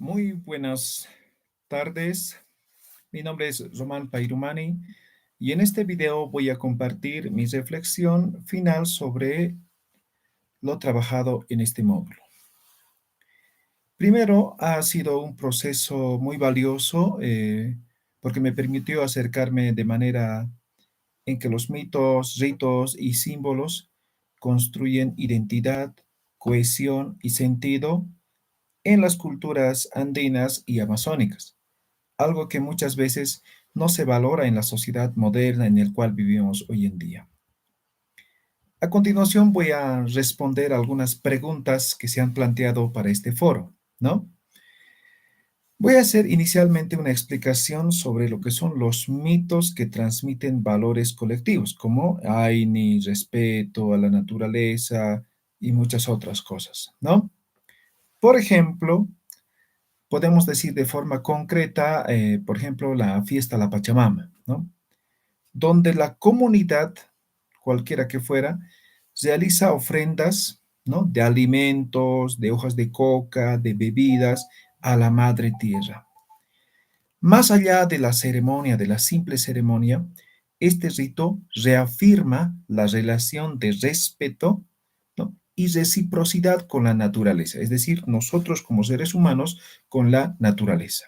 Muy buenas tardes. Mi nombre es Román Pairumani y en este video voy a compartir mi reflexión final sobre lo trabajado en este módulo. Primero, ha sido un proceso muy valioso porque me permitió acercarme de manera en que los mitos, ritos y símbolos construyen identidad, cohesión y sentido en las culturas andinas y amazónicas, algo que muchas veces no se valora en la sociedad moderna en la cual vivimos hoy en día. A continuación voy a responder algunas preguntas que se han planteado para este foro, ¿no? Voy a hacer inicialmente una explicación sobre lo que son los mitos que transmiten valores colectivos, como Aini, respeto a la naturaleza y muchas otras cosas, ¿no? Por ejemplo, podemos decir de forma concreta, por ejemplo, la fiesta La Pachamama, ¿no? Donde la comunidad, cualquiera que fuera, realiza ofrendas, ¿no? De alimentos, de hojas de coca, de bebidas a la madre tierra. Más allá de la ceremonia, de la simple ceremonia, este rito reafirma la relación de respeto, ¿no? Y reciprocidad con la naturaleza, es decir, nosotros como seres humanos con la naturaleza.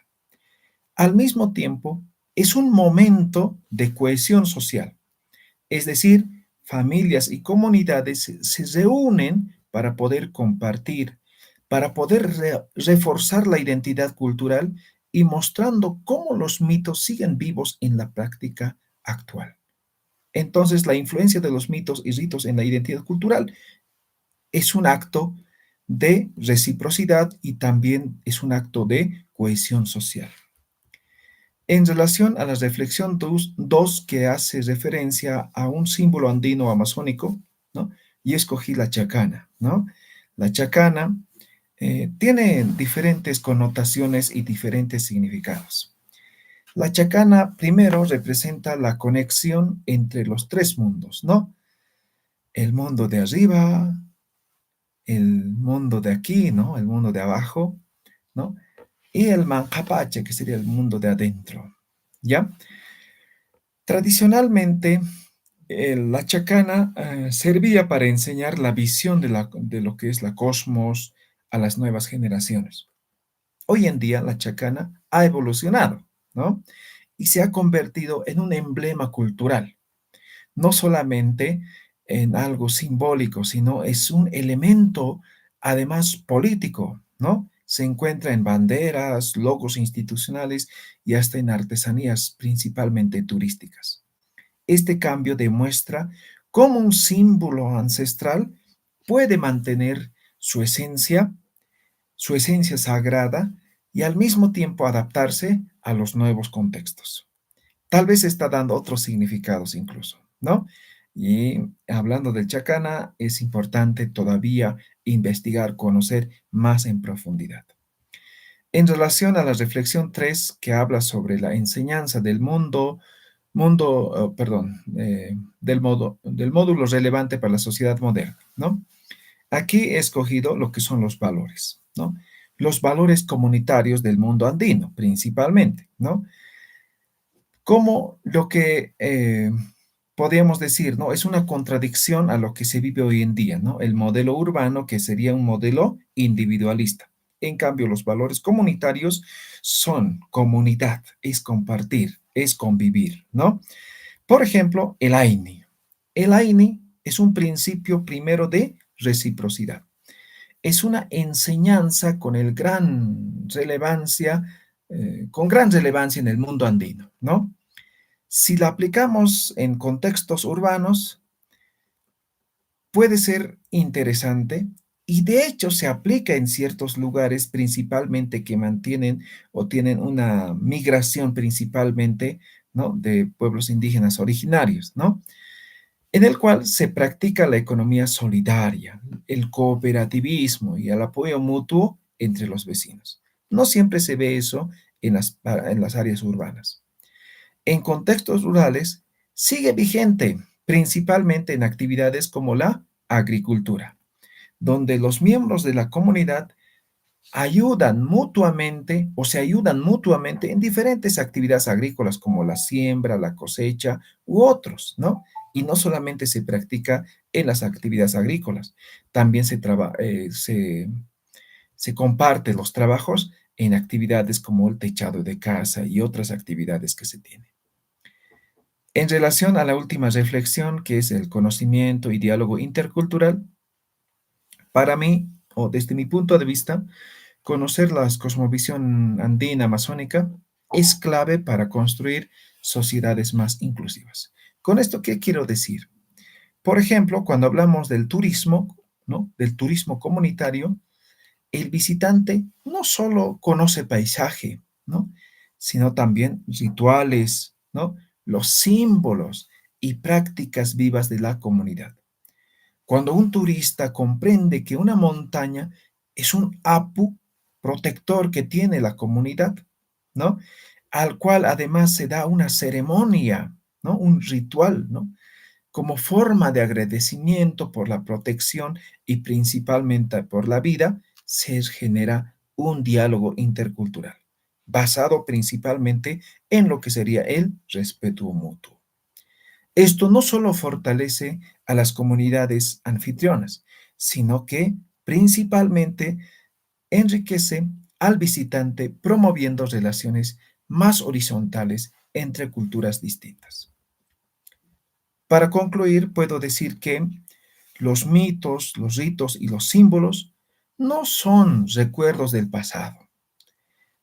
Al mismo tiempo, es un momento de cohesión social, es decir, familias y comunidades se reúnen para poder compartir, para poder reforzar la identidad cultural y mostrando cómo los mitos siguen vivos en la práctica actual. Entonces, la influencia de los mitos y ritos en la identidad cultural es un acto de reciprocidad y también es un acto de cohesión social. En relación a la reflexión 2 que hace referencia a un símbolo andino amazónico, ¿no? Y escogí la chacana, ¿no? La chacana tiene diferentes connotaciones y diferentes significados. La chacana primero representa la conexión entre los tres mundos, ¿no? El mundo de arriba, el mundo de aquí, ¿no? El mundo de abajo, ¿no? Y el manjapache, que sería el mundo de adentro, ¿ya? Tradicionalmente, la chacana servía para enseñar la visión de lo que es la cosmos a las nuevas generaciones. Hoy en día, la chacana ha evolucionado, ¿no? Y se ha convertido en un emblema cultural, no solamente en algo simbólico, sino es un elemento además político, ¿no? Se encuentra en banderas, logos institucionales y hasta en artesanías principalmente turísticas. Este cambio demuestra cómo un símbolo ancestral puede mantener su esencia sagrada y al mismo tiempo adaptarse a los nuevos contextos. Tal vez está dando otros significados incluso, ¿no? Y hablando del chacana, es importante todavía investigar, conocer más en profundidad. En relación a la reflexión 3 que habla sobre la enseñanza del módulo relevante para la sociedad moderna, ¿no? Aquí he escogido lo que son los valores, ¿no? Los valores comunitarios del mundo andino, principalmente, ¿no? Como lo que podríamos decir, ¿no? Es una contradicción a lo que se vive hoy en día, ¿no? El modelo urbano, que sería un modelo individualista. En cambio, los valores comunitarios son comunidad, es compartir, es convivir, ¿no? Por ejemplo, el AINI. El AINI es un principio primero de reciprocidad. Es una enseñanza con gran relevancia en el mundo andino, ¿no? Si la aplicamos en contextos urbanos, puede ser interesante y de hecho se aplica en ciertos lugares principalmente que mantienen o tienen una migración principalmente, ¿no? De pueblos indígenas originarios, ¿no? En el cual se practica la economía solidaria, el cooperativismo y el apoyo mutuo entre los vecinos. No siempre se ve eso en las áreas urbanas. En contextos rurales sigue vigente, principalmente en actividades como la agricultura, donde los miembros de la comunidad ayudan mutuamente o se ayudan mutuamente en diferentes actividades agrícolas como la siembra, la cosecha u otros, ¿no? Y no solamente se practica en las actividades agrícolas, también se comparte los trabajos en actividades como el techado de casa y otras actividades que se tienen. En relación a la última reflexión, que es el conocimiento y diálogo intercultural, para mí, o desde mi punto de vista, conocer la cosmovisión andina amazónica es clave para construir sociedades más inclusivas. ¿Con esto qué quiero decir? Por ejemplo, cuando hablamos del turismo, ¿no? Del turismo comunitario, el visitante no solo conoce paisaje, ¿no? Sino también rituales, ¿no? Los símbolos y prácticas vivas de la comunidad. Cuando un turista comprende que una montaña es un apu protector que tiene la comunidad, ¿no? Al cual además se da una ceremonia, ¿no? Un ritual, ¿no? Como forma de agradecimiento por la protección y principalmente por la vida, se genera un diálogo intercultural, basado principalmente en lo que sería el respeto mutuo. Esto no solo fortalece a las comunidades anfitrionas, sino que principalmente enriquece al visitante promoviendo relaciones más horizontales entre culturas distintas. Para concluir, puedo decir que los mitos, los ritos y los símbolos no son recuerdos del pasado,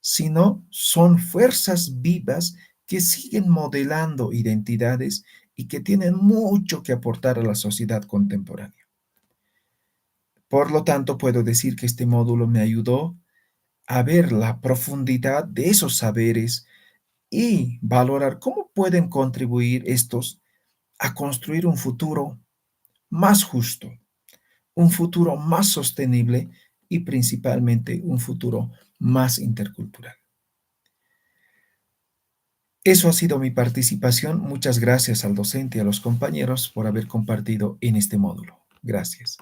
sino son fuerzas vivas que siguen modelando identidades y que tienen mucho que aportar a la sociedad contemporánea. Por lo tanto, puedo decir que este módulo me ayudó a ver la profundidad de esos saberes y valorar cómo pueden contribuir estos a construir un futuro más justo, un futuro más sostenible y principalmente un futuro más intercultural. Eso ha sido mi participación. Muchas gracias al docente y a los compañeros por haber compartido en este módulo. Gracias.